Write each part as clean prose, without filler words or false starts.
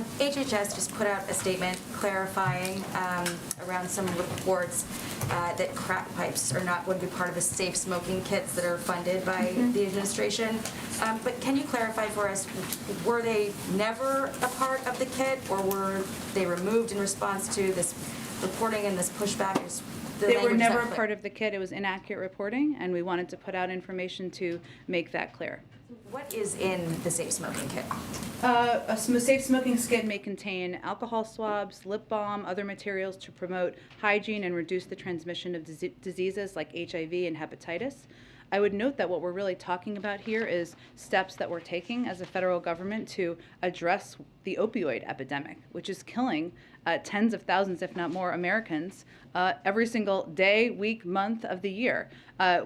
HHS just put out a statement clarifying around some reports that crack pipes are not going to be part of the safe smoking kits that are funded by the administration. But can you clarify for us, were they never a part of the kit, or were they removed in response to this reporting and this pushback? They were never a part of the kit. It was inaccurate reporting, and we wanted to put out information to make that clear. What is in the safe smoking kit? A safe smoking kit may contain alcohol swabs, lip balm, other materials to promote hygiene and reduce the transmission of diseases like HIV and hepatitis. I would note that what we're really talking about here is steps that we're taking as a federal government to address the opioid epidemic, which is killing tens of thousands, if not more, Americans every single day, week, month of the year.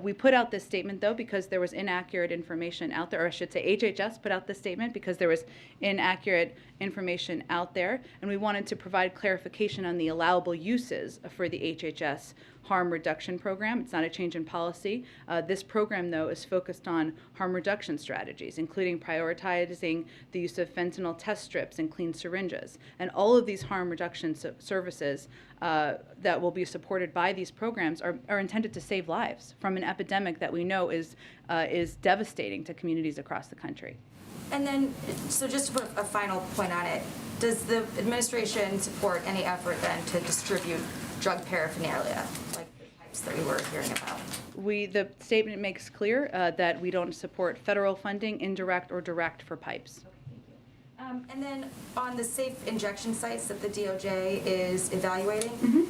We put out this statement, though, because there was inaccurate information out there, or I should say HHS put out this statement because there was inaccurate information out there, and we wanted to provide clarification on the allowable uses for the HHS harm reduction program. It's not a change in policy. This program, though, is focused on harm reduction strategies, including prioritizing the use of fentanyl test strips and clean syringes. And all of these harm reduction services that will be supported by these programs are intended to save lives from an epidemic that we know is devastating to communities across the country. And then, so just to put a final point on it, does the administration support any effort then to distribute drug paraphernalia, like the pipes that we were hearing about? The statement makes clear that we don't support federal funding, indirect or direct, for pipes. And then on the safe injection sites that the DOJ is evaluating,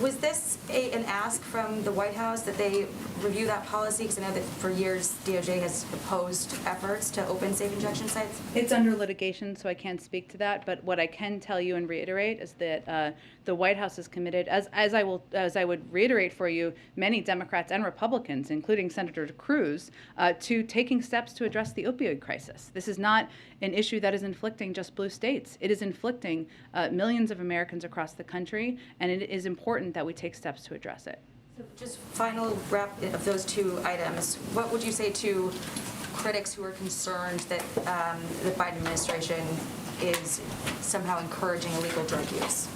was this an ask from the White House that they review that policy? Because I know that for years DOJ has opposed efforts to open safe injection sites. It's under litigation, so I can't speak to that. But what I can tell you and reiterate is that the White House is committed, as I would reiterate for you, many Democrats and Republicans, including Senator Cruz, to taking steps to address the opioid crisis. This is not an issue that is inflicting just blue states. It is inflicting millions of Americans across the country, and it is important that we take steps to address it. So just final wrap of those two items, what would you say to critics who are concerned that the Biden administration is somehow encouraging illegal drug use?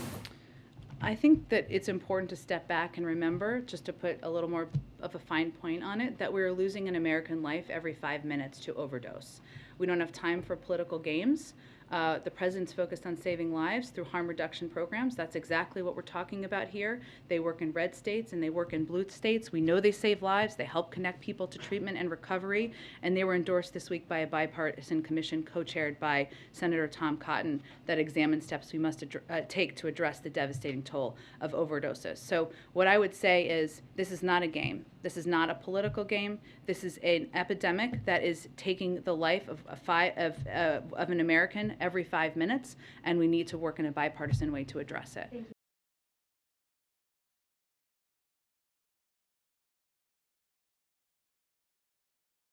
I think that it's important to step back and remember, just to put a little more of a fine point on it, that we're losing an American life every 5 minutes to overdose. We don't have time for political games. The president's focused on saving lives through harm reduction programs. That's exactly what we're talking about here. They work in red states and they work in blue states. We know they save lives. They help connect people to treatment and recovery. And they were endorsed this week by a bipartisan commission co-chaired by Senator Tom Cotton that examines steps we must take to address the devastating toll of overdoses. So what I would say is this is not a game. This is not a political game. This is an epidemic that is taking the life of an American every 5 minutes, and we need to work in a bipartisan way to address it.